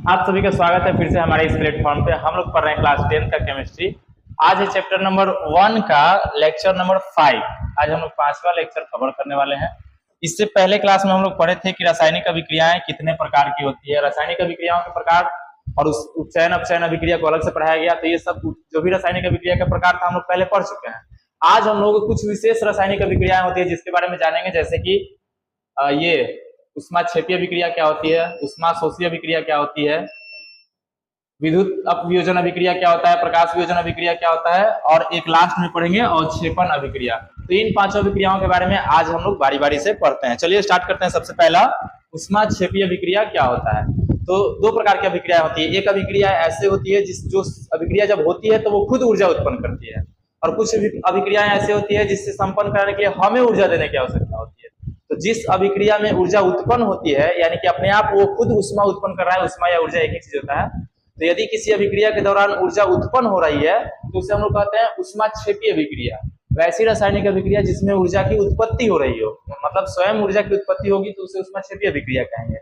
आप सभी का स्वागत है फिर से हमारे इस प्लेटफॉर्म पे। हम लोग पढ़ रहे हैं क्लास 10 का केमिस्ट्री। आज है चैप्टर नंबर 1 का लेक्चर नंबर 5। आज हम लोग 5वां लेक्चर कवर करने वाले हैं। इससे पहले क्लास में हम लोग पढ़े थे कि रासायनिक अभिक्रियाएं कितने प्रकार की होती है, रासायनिक अभिक्रियाओं के प्रकार और उस उपचयन अपचयन अभिक्रिया को अलग से पढ़ाया गया। तो ये सब जो भी रासायनिक अभिक्रिया का प्रकार था हम लोग पहले पढ़ चुके हैं। आज हम लोग कुछ विशेष रासायनिक अभिक्रियाएं होती है जिसके बारे में जानेंगे, जैसे कि ये उष्माक्षेपीय अभिक्रिया क्या होती है, उष्माशोषी अभिक्रिया क्या होती है, विद्युत अपवियोजन अभिक्रिया क्या होता है, प्रकाश वियोजन अभिक्रिया क्या होता है, और एक लास्ट में पढ़ेंगे अवक्षेपण अभिक्रिया। तो इन पांचों अभिक्रियाओं के बारे में आज हम लोग बारी बारी से पढ़ते हैं। चलिए स्टार्ट करते हैं। सबसे पहला उष्माक्षेपीय अभिक्रिया क्या होता है। तो दो प्रकार की अभिक्रिया होती है। एक अभिक्रिया ऐसे होती है जो अभिक्रिया जब होती है तो वो खुद ऊर्जा उत्पन्न करती है, और कुछ अभिक्रियाएं ऐसे होती है जिससे संपन्न कराने के लिए हमें ऊर्जा देने की आवश्यकता होती है। तो जिस अभिक्रिया में ऊर्जा उत्पन्न होती है, यानी कि अपने आप वो खुद उष्मा उत्पन्न कर रहा है, उष्मा या ऊर्जा एक ही चीज होता है। तो यदि किसी अभिक्रिया के दौरान ऊर्जा उत्पन्न हो रही है तो उसे हम लोग कहते हैं उष्माक्षेपीय अभिक्रिया। वैसी रासायनिक अभिक्रिया जिसमें ऊर्जा की उत्पत्ति हो रही हो, मतलब स्वयं ऊर्जा की उत्पत्ति होगी, तो उसे उष्माक्षेपीय अभिक्रिया कहेंगे।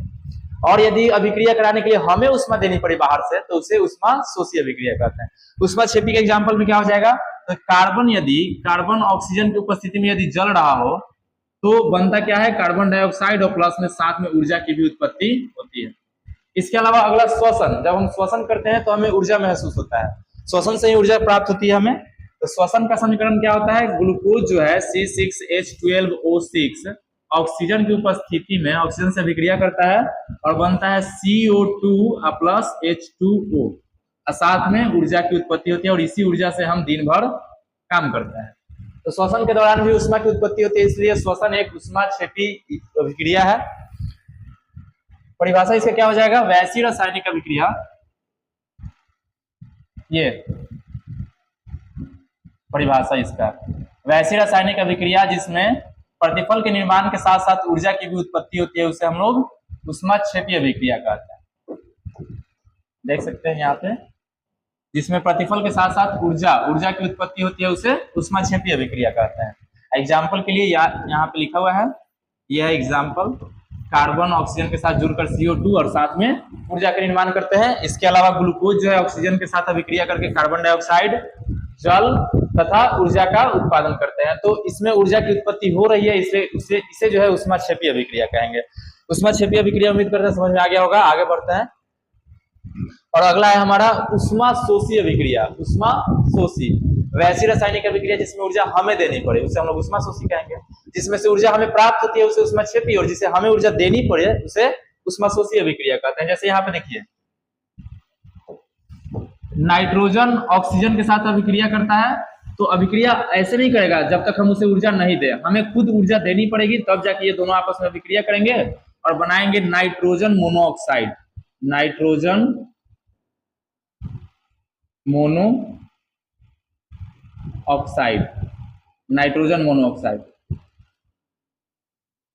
और यदि अभिक्रिया कराने के लिए हमें उष्मा देनी पड़े बाहर से तो उसे उष्माशोषी अभिक्रिया कहते हैं। उष्माक्षेपी के एग्जाम्पल में क्या हो जाएगा, तो कार्बन ऑक्सीजन की उपस्थिति में यदि जल रहा हो तो बनता क्या है, कार्बन डाइऑक्साइड, और प्लस में साथ में ऊर्जा की भी उत्पत्ति होती है। इसके अलावा अगला श्वसन। जब हम श्वसन करते हैं तो हमें ऊर्जा महसूस होता है, श्वसन से ही ऊर्जा प्राप्त होती है हमें। तो श्वसन का समीकरण क्या होता है, ग्लूकोज जो है C6H12O6 ऑक्सीजन की उपस्थिति में ऑक्सीजन से अभिक्रिया करता है और बनता है CO2 प्लस H2O, साथ में ऊर्जा की उत्पत्ति होती है, और इसी ऊर्जा से हम दिन भर काम करते हैं। तो श्वसन के दौरान भी उष्मा की उत्पत्ति होती है, इसलिए श्वसन एक उष्माक्षेपी अभिक्रिया है। परिभाषा इसका क्या हो जाएगा, वैसी रासायनिक अभिक्रिया, ये परिभाषा इसका, वैसी रासायनिक अभिक्रिया जिसमें प्रतिफल के निर्माण के साथ साथ ऊर्जा की भी उत्पत्ति होती है, उसे हम लोग उष्माक्षेपी अभिक्रिया कहते हैं। देख सकते हैं यहाँ पे, जिसमें प्रतिफल के साथ साथ ऊर्जा की उत्पत्ति होती है, उसे उष्माक्षेपी अभिक्रिया कहते हैं। एग्जाम्पल के लिए यहाँ पे लिखा हुआ है, यह है एग्जाम्पल। कार्बन ऑक्सीजन के साथ जुड़कर CO2 और साथ में ऊर्जा का निर्माण करते हैं। इसके अलावा ग्लूकोज जो है ऑक्सीजन के साथ अभिक्रिया करके कार्बन डाइऑक्साइड, जल तथा ऊर्जा का उत्पादन करते हैं। तो इसमें ऊर्जा की उत्पत्ति हो रही है, इसे जो है उष्माक्षेपी अभिक्रिया कहेंगे। उष्माक्षेपी अभिक्रिया उम्मीद करते हैं समझ में आ गया होगा। आगे बढ़ते हैं, और अगला है हमारा उष्माशोषी अभिक्रिया। उष्माशोषी वैसी रासायनिक अभिक्रिया जिसमें ऊर्जा हमें देनी पड़े, उसे हम लोग उष्माशोषी कहेंगे। जिसमें से ऊर्जा हमें प्राप्त होती है उसे उष्माक्षेपी, और जिसे हमें ऊर्जा देनी पड़े उसे उष्माशोषी अभिक्रिया कहते हैं। जैसे यहाँ पे देखिए, नाइट्रोजन ऑक्सीजन के साथ अभिक्रिया करता है, तो अभिक्रिया ऐसे नहीं करेगा जब तक हम उसे ऊर्जा नहीं दे, हमें खुद ऊर्जा देनी पड़ेगी, तब जाके ये दोनों आपस में अभिक्रिया करेंगे और बनाएंगे nitrogen monoxide. Nitrogen mono oxide, nitrogen monoxide.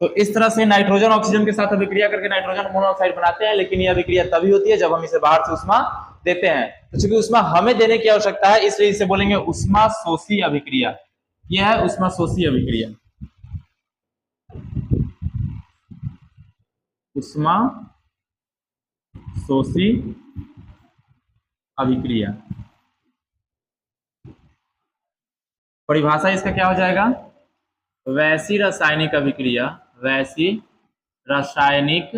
तो इस तरह से नाइट्रोजन ऑक्सीजन के साथ अभिक्रिया करके नाइट्रोजन मोनोऑक्साइड बनाते हैं, लेकिन यह अभिक्रिया तभी होती है जब हम इसे बाहर से उष्मा देते हैं। तो चूंकि उष्मा हमें देने की आवश्यकता है, इसलिए इसे बोलेंगे उष्माशोषी अभिक्रिया। यह है उष्माशोषी अभिक्रिया। उष्माशोषी अभिक्रिया, परिभाषा इसका क्या हो जाएगा, वैसी रासायनिक अभिक्रिया, वैसी रासायनिक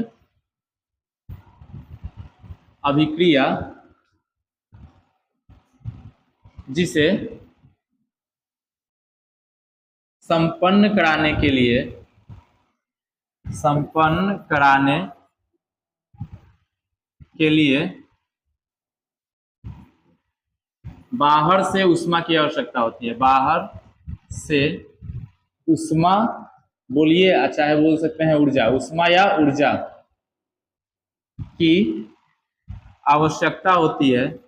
अभिक्रिया जिसे संपन्न कराने के लिए बाहर से उष्मा की आवश्यकता होती है। बाहर से उष्मा, बोलिए चाहे बोल सकते हैं ऊर्जा, उष्मा या ऊर्जा की आवश्यकता होती है,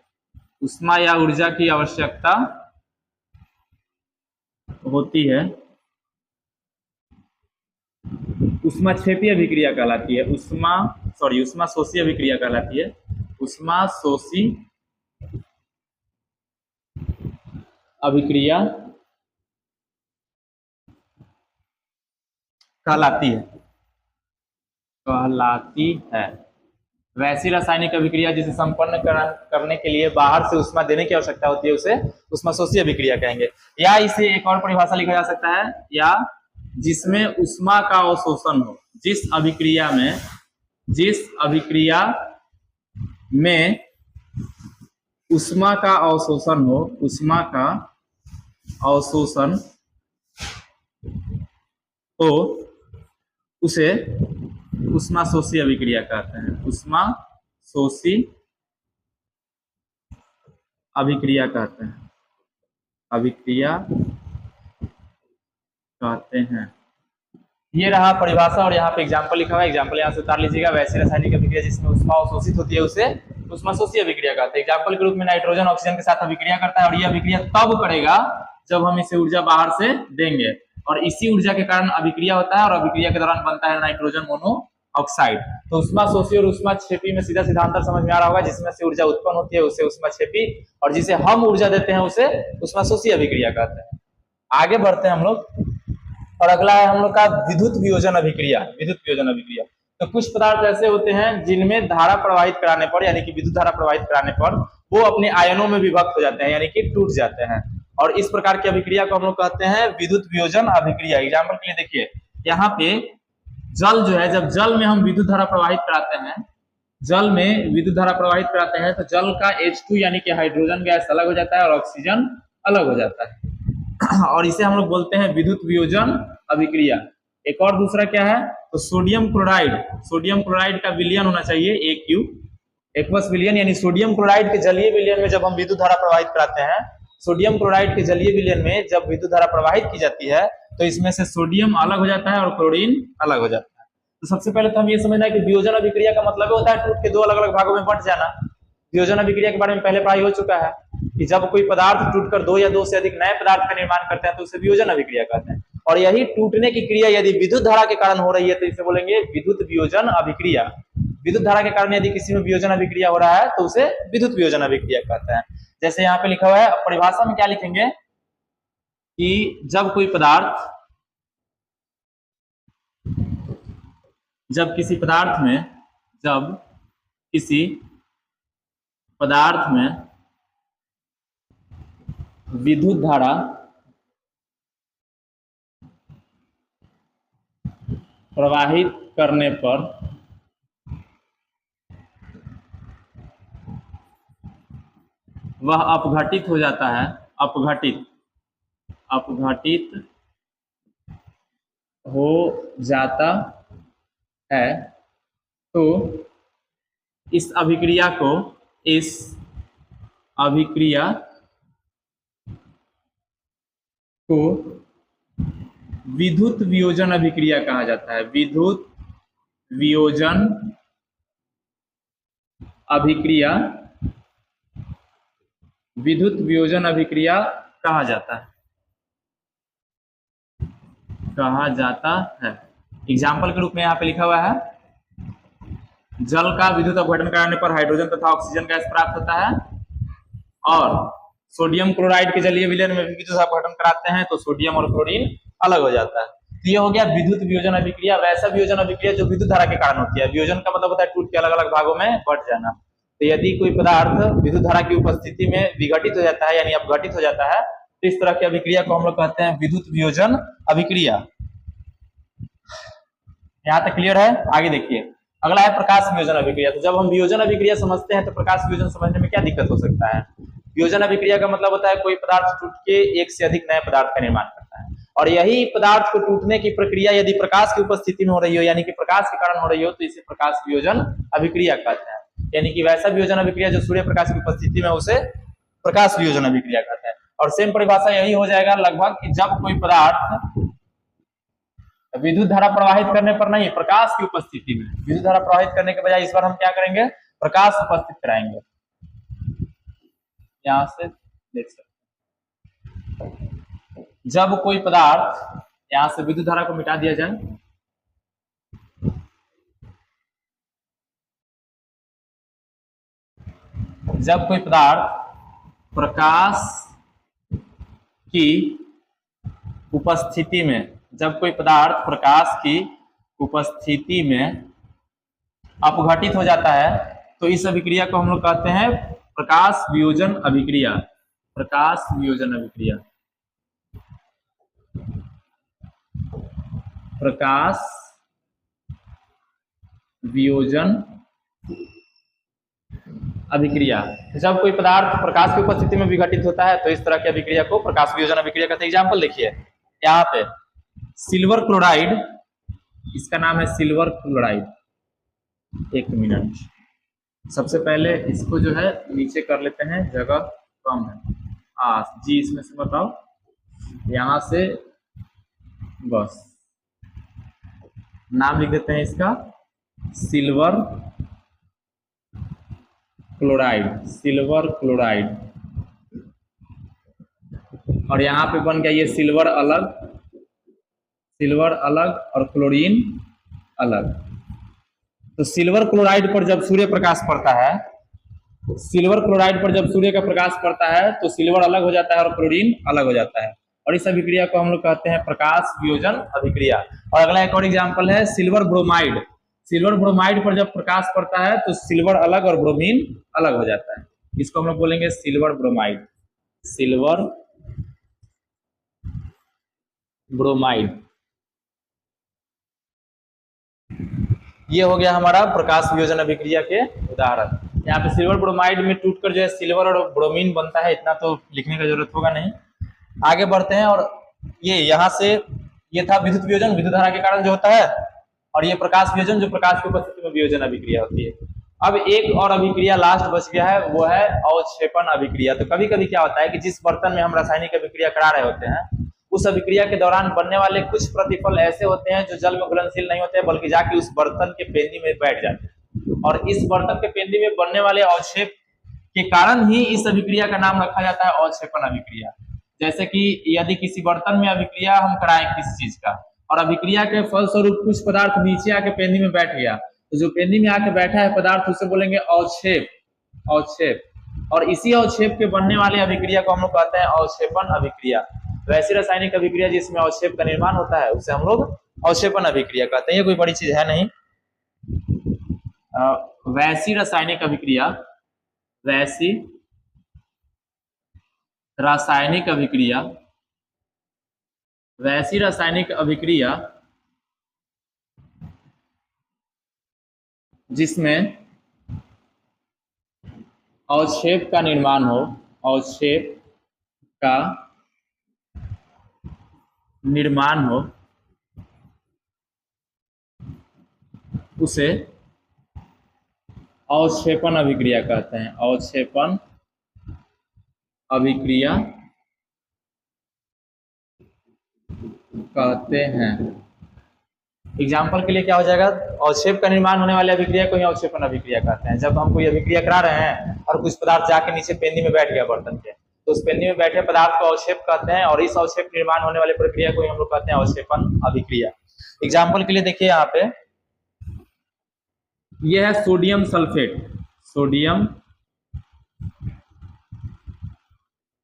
उष्मा या ऊर्जा की आवश्यकता होती है, उष्माक्षेपी अभिक्रिया कहलाती है। उष्माशोषी अभिक्रिया कहलाती है। उष्माशोषी अभिक्रिया कहलाती है। वैसी रासायनिक अभिक्रिया जिसे संपन्न करने के लिए बाहर से उष्मा देने की आवश्यकता होती है उसे उष्माशोषी अभिक्रिया कहेंगे। या इसे एक और परिभाषा लिखा जा सकता है, या जिसमें उष्मा का अवशोषण हो, जिस अभिक्रिया में उष्मा का अवशोषण हो, उष्मा का अवशोषण हो, उसे उष्माशोषी अभिक्रिया कहते हैं। उष्माशोषी अभिक्रिया कहते हैं, अभिक्रिया कहते हैं। ये रहा परिभाषा और यहाँ पे एग्जाम्पल लिखा हुआ है, एग्जाम्पल यहाँ से उतार लीजिएगा। वैसी रासायनिक अभिक्रिया जिसमें उष्मा अवशोषित होती है उसे उष्माशोषी अभिक्रिया कहते हैं। एग्जाम्पल के रूप में नाइट्रोजन ऑक्सीजन के साथ अभिक्रिया करता है, और यह अभिक्रिया तब करेगा जब हम इसे ऊर्जा बाहर से देंगे, और इसी ऊर्जा के कारण अभिक्रिया होता है, और अभिक्रिया के दौरान बनता है नाइट्रोजन मोनोऑक्साइड। तो उष्माशोषी और उष्माक्षेपी में सीधा सीधा अंतर समझ में आ रहा होगा। जिसमें से ऊर्जा उत्पन्न होती है उसे उष्माक्षेपी, और जिसे हम ऊर्जा देते हैं उसे उष्माशोषी अभिक्रिया कहते हैं। आगे बढ़ते हैं हम लोग, और अगला है हम लोग का विद्युत वियोजन अभिक्रिया। विद्युत वियोजन अभिक्रिया, तो कुछ पदार्थ ऐसे होते हैं जिनमें धारा प्रवाहित कराने पर, यानी कि विद्युत धारा प्रवाहित कराने पर वो अपने आयनों में विभक्त हो जाते हैं, यानी कि टूट जाते हैं, और इस प्रकार की अभिक्रिया को हम लोग कहते हैं विद्युत वियोजन अभिक्रिया। एग्जाम्पल के लिए देखिए, यहाँ पे जल जो है, जब जल में हम विद्युत धारा प्रवाहित कराते हैं, जल में विद्युत धारा प्रवाहित कराते हैं, तो जल का H2 यानी कि हाइड्रोजन गैस अलग हो जाता है और ऑक्सीजन अलग हो जाता है, और इसे हम लोग बोलते हैं विद्युत वियोजन अभिक्रिया। एक और दूसरा क्या है, तो सोडियम क्लोराइड का विलयन होना चाहिए AQ, एक्वस विलयन, यानी सोडियम क्लोराइड के जलीय विलयन में जब हम विद्युत धारा प्रवाहित कराते हैं, सोडियम क्लोराइड के जलीय विलयन में जब विद्युत धारा प्रवाहित की जाती है, तो इसमें से सोडियम अलग हो जाता है और क्लोरीन अलग हो जाता है। तो सबसे पहले तो हम ये समझना है कि वियोजन अभिक्रिया का मतलब होता है टूट के दो अलग अलग भागों में बंट जाना। वियोजन अभिक्रिया के बारे में पहले पढ़ाई हो चुका है कि जब कोई पदार्थ टूटकर दो या दो से अधिक नए पदार्थ का निर्माण करते हैं तो उसे वियोजन अभिक्रिया कहते हैं, और यही टूटने की क्रिया यदि विद्युत धारा के कारण हो रही है तो इसे बोलेंगे विद्युत वियोजन अभिक्रिया। विद्युत धारा के कारण यदि किसी में वियोजन अभिक्रिया हो रहा है तो उसे विद्युत वियोजन अभिक्रिया कहते हैं। जैसे यहाँ पे लिखा हुआ है, परिभाषा में क्या लिखेंगे कि जब किसी पदार्थ में विद्युत धारा प्रवाहित करने पर वह अपघटित हो जाता है, अपघटित हो जाता है, तो इस अभिक्रिया को विद्युत वियोजन अभिक्रिया कहा जाता है। विद्युत वियोजन अभिक्रिया कहा जाता है। एग्जाम्पल के रूप में यहाँ पे लिखा हुआ है, जल का विद्युत अपघटन कराने पर हाइड्रोजन तथा ऑक्सीजन गैस प्राप्त होता है, और सोडियम क्लोराइड के जलीय विलयन में विद्युत अपघटन कराते हैं तो सोडियम और क्लोरीन अलग हो जाता है। तो ये हो गया विद्युत वियोजन अभिक्रिया। वैसा वियोजन अभिक्रिया जो विद्युत धारा के कारण होती है। वियोजन का मतलब होता है टूट के अलग अलग भागों में बंट जाना। तो यदि कोई पदार्थ विद्युत धारा की उपस्थिति में विघटित हो जाता है, यानी अपघटित हो जाता है, तो इस तरह की अभिक्रिया को हम लोग कहते हैं विद्युत वियोजन अभिक्रिया। यहाँ तक क्लियर है? आगे देखिए, अगला है प्रकाश वियोजन अभिक्रिया। तो जब हम वियोजन अभिक्रिया समझते हैं तो प्रकाश वियोजन समझने में क्या दिक्कत हो सकता है? वियोजन अभिक्रिया का मतलब होता है कोई पदार्थ टूट के एक से अधिक नए पदार्थ का निर्माण करता है, और यही पदार्थ को टूटने की प्रक्रिया यदि प्रकाश की उपस्थिति में हो रही हो, यानी कि प्रकाश के कारण हो रही हो, तो इसे प्रकाश वियोजन अभिक्रिया कहते हैं। यानी कि वैसा वियोजन अभिक्रिया जो सूर्य प्रकाश की उपस्थिति में, उसे प्रकाश वियोजन अभिक्रिया कहते हैं। और सेम परिभाषा यही हो जाएगा लगभग कि जब कोई पदार्थ विद्युत धारा प्रवाहित करने पर नहीं, प्रकाश की उपस्थिति में, विद्युत धारा प्रवाहित करने के बजाय इस बार हम क्या करेंगे, प्रकाश उपस्थित कराएंगे। यहां से देख सकते हैं, जब कोई पदार्थ, यहां से विद्युत धारा को मिटा दिया जाए, जब कोई पदार्थ प्रकाश की उपस्थिति में, जब कोई पदार्थ प्रकाश की उपस्थिति में अपघटित हो जाता है तो इस अभिक्रिया को हम लोग कहते हैं प्रकाश वियोजन अभिक्रिया। प्रकाश वियोजन अभिक्रिया। प्रकाश वियोजन अभिक्रिया। जब कोई पदार्थ प्रकाश की उपस्थिति में विघटित होता है तो इस तरह की अभिक्रिया को प्रकाश वियोजन अभिक्रिया कहते हैं। एग्जाम्पल देखिए यहाँ पे सिल्वर क्लोराइड, इसका नाम है सिल्वर क्लोराइड। एक मिनट, सबसे पहले इसको जो है नीचे कर लेते हैं, जगह कम है। जी इसमें से बताओ, यहां से बस नाम लिख देते हैं इसका सिल्वर क्लोराइड। Silver chloride. और यहाँ पे बन गया ये सिल्वर अलग, सिल्वर अलग और क्लोरीन अलग। तो सिल्वर क्लोराइड पर जब सूर्य प्रकाश पड़ता है, सिल्वर क्लोराइड पर जब सूर्य का प्रकाश पड़ता है तो सिल्वर अलग हो जाता है और क्लोरीन अलग हो जाता है, और इस अभिक्रिया को हम लोग कहते हैं प्रकाश वियोजन अभिक्रिया। और अगला एक और एग्जांपल है सिल्वर ब्रोमाइड। सिल्वर ब्रोमाइड पर जब प्रकाश पड़ता है तो सिल्वर अलग और ब्रोमीन अलग हो जाता है, इसको हम लोग बोलेंगे सिल्वर ब्रोमाइड। Silver bromide. ये हो गया हमारा प्रकाश वियोजन अभिक्रिया के उदाहरण। यहाँ पे सिल्वर ब्रोमाइड में टूटकर जो है सिल्वर और ब्रोमीन बनता है, इतना तो लिखने की जरूरत होगा नहीं। आगे बढ़ते हैं, और ये यहाँ से ये था विद्युत वियोजन, विद्युत धारा के कारण जो होता है, और ये प्रकाश वियोजन जो प्रकाश की उपस्थिति में वियोजन अभिक्रिया होती है। अब एक और अभिक्रिया लास्ट बच गया है, वो है अवक्षेपण अभिक्रिया। तो कभी कभी क्या होता है कि जिस बर्तन में हम रासायनिक अभिक्रिया करा रहे होते हैं, उस अभिक्रिया के दौरान बनने वाले कुछ प्रतिफल ऐसे होते हैं जो जल में घुलनशील नहीं होते, बल्कि जाके उस बर्तन के पेंदी में बैठ जाते हैं, और इस बर्तन के पेंदी में बनने वाले अवक्षेप के कारण ही इस अभिक्रिया का नाम रखा जाता है अवक्षेपण अभिक्रिया। जैसे कि यदि किसी बर्तन में अभिक्रिया हम कराएं किसी चीज का, और अभिक्रिया के फलस्वरूप कुछ पदार्थ नीचे आके पेंदी में बैठ गया, तो जो पेंदी में आके बैठा है पदार्थ उसे बोलेंगे अवक्षेप। अवक्षेप। और इसी अवक्षेप के बनने वाले अभिक्रिया को हम लोग कहते हैं अवक्षेपण अभिक्रिया। वैसी रासायनिक अभिक्रिया जिसमें अवक्षेप का निर्माण होता है उसे हम लोग अवक्षेपण अभिक्रिया कहते हैं। ये कोई बड़ी चीज है नहीं। वैसी रासायनिक अभिक्रिया, वैसी रासायनिक अभिक्रिया, वैसी रासायनिक अभिक्रिया जिसमें अवक्षेप का निर्माण हो, अवक्षेप का निर्माण हो, उसे अवक्षेपण अभिक्रिया कहते हैं। अवक्षेपण अभिक्रिया कहते हैं। एग्जाम्पल के लिए क्या हो जाएगा, अवक्षेप का निर्माण होने वाले अभिक्रिया को ही अवक्षेपण अभिक्रिया कहते हैं। जब हम कोई अभिक्रिया करा रहे हैं और कुछ पदार्थ जाके नीचे पेंदी में बैठ गया बर्तन के, तो उस पेंदी में बैठे पदार्थ को अवक्षेप कहते हैं, और इस अवक्षेप निर्माण होने वाली प्रक्रिया को ही हम लोग कहते हैं अवक्षेपण अभिक्रिया। एग्जाम्पल के लिए देखिए यहाँ पे यह है sodium sulphate. Sodium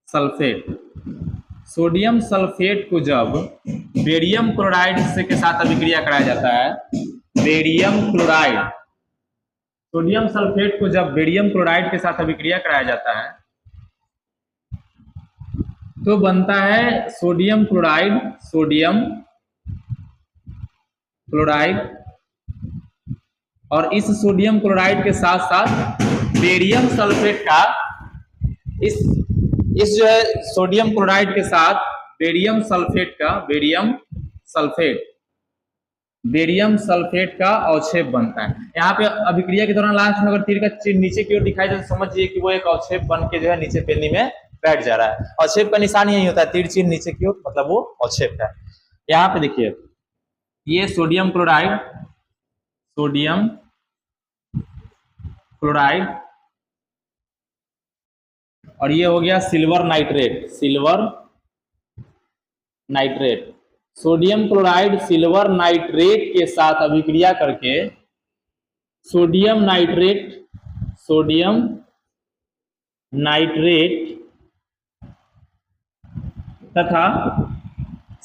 sulphate. Sodium sulphate को जब बेरियम क्लोराइड के साथ अभिक्रिया कराया जाता है, बेरियम क्लोराइड, सोडियम सल्फेट को जब बेरियम क्लोराइड के साथ अभिक्रिया कराया जाता है तो बनता है सोडियम क्लोराइड। Sodium chloride. और इस सोडियम क्लोराइड के साथ साथ बेरियम सल्फेट का, इस जो है सोडियम क्लोराइड के साथ बेरियम सल्फेट का, बेरियम सल्फेट का अवक्षेप बनता है। यहाँ पे अभिक्रिया के दौरान लास्ट में अगर तीर का चिन्ह नीचे की ओर दिखाई दे तो समझिए कि वो एक अवक्षेप बन के जो है नीचे पेंदी में बैठ जा रहा है। अवक्षेप का निशान यही होता है, तीर चिन्ह नीचे की ओर, मतलब वो अवक्षेप है। यहाँ पे देखिए ये सोडियम क्लोराइड, सोडियम क्लोराइड, और ये हो गया silver nitrate. Silver nitrate. Sodium chloride silver nitrate के साथ अभिक्रिया करके सोडियम नाइट्रेट, सोडियम नाइट्रेट तथा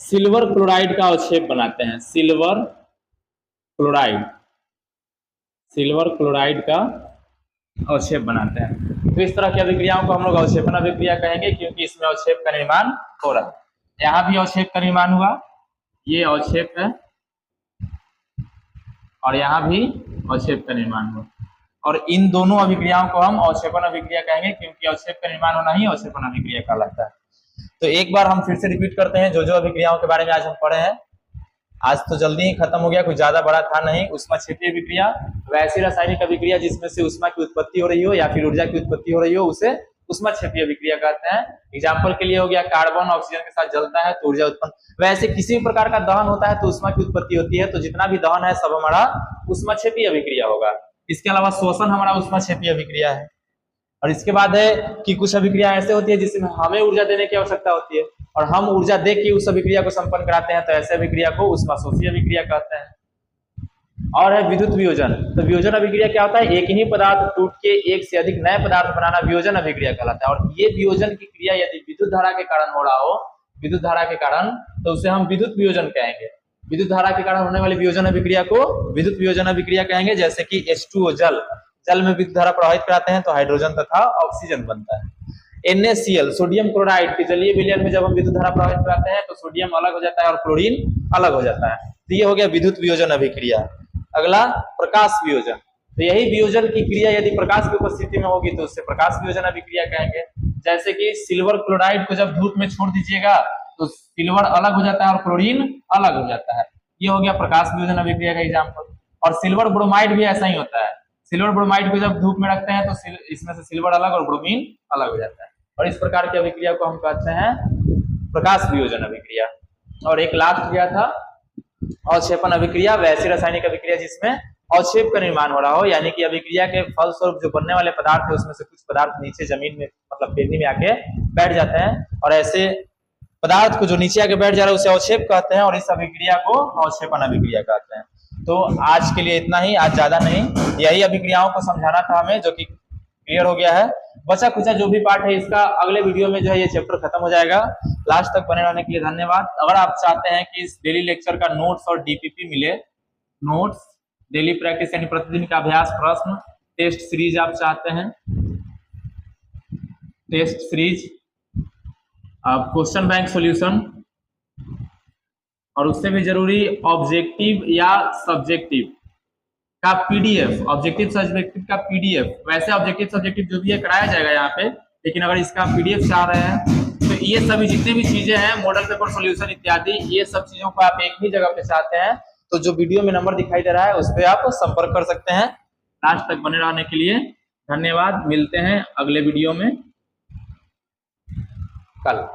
सिल्वर क्लोराइड का अवक्षेप बनाते हैं। Silver chloride. सिल्वर क्लोराइड का अवक्षेप बनाते हैं। तो इस तरह की अभिक्रियाओं को हम लोग अवक्षेपण अभिक्रिया कहेंगे, क्योंकि इसमें अवक्षेप का निर्माण हो रहा है। यहाँ भी अवक्षेप का निर्माण हुआ, ये अवक्षेप है, और यहाँ भी अवक्षेप का निर्माण हुआ, और इन दोनों अभिक्रियाओं को हम अवक्षेपण अभिक्रिया कहेंगे, क्योंकि अवक्षेप का निर्माण होना ही अवक्षेपण अभिक्रिया कहलाता है। तो एक बार हम फिर से रिपीट करते हैं जो जो अभिक्रियाओं के बारे में आज हम पढ़े हैं। आज तो जल्दी ही खत्म हो गया, कुछ ज्यादा बड़ा था नहीं। ऊष्माक्षेपीय अभिक्रिया, वैसी रासायनिक अभिक्रिया जिसमें से ऊष्मा की उत्पत्ति हो रही हो या फिर ऊर्जा की उत्पत्ति हो रही हो, उसे ऊष्माक्षेपीय अभिक्रिया कहते हैं। एग्जाम्पल के लिए हो गया, कार्बन ऑक्सीजन के साथ जलता है तो ऊर्जा उत्पन्न। वैसे किसी भी प्रकार का दहन होता है तो ऊष्मा की उत्पत्ति होती है, तो जितना भी दहन है सब हमारा ऊष्माक्षेपीय अभिक्रिया होगा। इसके अलावा श्वसन हमारा ऊष्माक्षेपीय अभिक्रिया है। और इसके बाद है कि कुछ अभिक्रिया ऐसे होती है जिसमें हमें ऊर्जा देने की आवश्यकता होती है और हम ऊर्जा दे के उस अभिक्रिया को संपन्न कराते हैं, तो ऐसे अभिक्रिया को ऊष्माशोषी अभिक्रिया कहते हैं। और है विद्युत वियोजन। तो वियोजन अभिक्रिया क्या होता है? एक ही पदार्थ टूट के एक से अधिक नए पदार्थ बनाना वियोजन अभिक्रिया कहलाता है। और ये वियोजन की क्रिया यदि विद्युत धारा के कारण हो रहा हो, विद्युत धारा के कारण, तो उसे हम विद्युत वियोजन कहेंगे। विद्युत धारा के कारण होने वाली वियोजन अभिक्रिया को विद्युत वियोजन अभिक्रिया कहेंगे। जैसे कि H2O जल, जल में विद्युत धारा प्रवाहित कराते हैं तो हाइड्रोजन तथा ऑक्सीजन बनता है। NaCl सोडियम क्लोराइड के जलीय विलयन में जब हम विद्युत धारा प्रवाहित कराते हैं तो सोडियम अलग हो जाता है और क्लोरीन अलग हो जाता है। तो ये हो गया विद्युत वियोजन अभिक्रिया। अगला प्रकाश वियोजन। तो यही वियोजन की क्रिया यदि प्रकाश की उपस्थिति में होगी तो उससे प्रकाश वियोजन अभिक्रिया कहेंगे। जैसे कि सिल्वर क्लोराइड को जब धूप में छोड़ दीजिएगा तो सिल्वर अलग हो जाता है और क्लोरीन अलग हो जाता है। ये हो गया प्रकाश वियोजन अभिक्रिया का एग्जाम्पल। और सिल्वर ब्रोमाइड भी ऐसा ही होता है। सिल्वर ब्रोमाइड को जब धूप में रखते हैं तो इसमें से सिल्वर अलग और ब्रोमीन अलग हो जाता है। और इस प्रकार की अभिक्रिया को हम कहते हैं प्रकाश वियोजन अभिक्रिया। और एक लास्ट गया था अवक्षेपण अभिक्रिया, वैसी रासायनिक अभिक्रिया जिसमें अवक्षेप का निर्माण हो रहा हो, यानी कि अभिक्रिया के फलस्वरूप जो बनने वाले पदार्थ है उसमें से कुछ पदार्थ नीचे जमीन में मतलब पेड़नी में आके बैठ जाते हैं, और ऐसे पदार्थ को जो नीचे आके बैठ जा रहा है उसे अवक्षेप कहते हैं, और इस अभिक्रिया को अवक्षेपण अभिक्रिया कहते हैं। तो आज के लिए इतना ही, आज ज्यादा नहीं, यही अभिक्रियाओं को समझाना था हमें, जो कि क्लियर हो गया है। बचा कुचा जो भी पार्ट है इसका अगले वीडियो में जो है ये चैप्टर खत्म हो जाएगा। लास्ट तक बने रहने के लिए धन्यवाद। अगर आप चाहते हैं कि इस डेली लेक्चर का नोट्स और डीपीपी मिले, नोट्स डेली प्रैक्टिस यानी प्रतिदिन का अभ्यास, प्रश्न, टेस्ट सीरीज आप चाहते हैं, test series, question bank solution, और उससे भी जरूरी ऑब्जेक्टिव या सब्जेक्टिव का पीडीएफ, ऑब्जेक्टिव सब्जेक्टिव का पीडीएफ। वैसे ऑब्जेक्टिव सब्जेक्टिव जो भी है कराया जाएगा यहाँ पे, लेकिन अगर इसका पीडीएफ चाह रहे हैं तो ये सभी जितने भी चीजें हैं, मॉडल पेपर सॉल्यूशन इत्यादि, ये सब चीजों को आप एक ही जगह पे चाहते हैं तो जो वीडियो में नंबर दिखाई दे रहा है उस पर आप संपर्क कर सकते हैं। लास्ट तक बने रहने के लिए धन्यवाद। मिलते हैं अगले वीडियो में कल।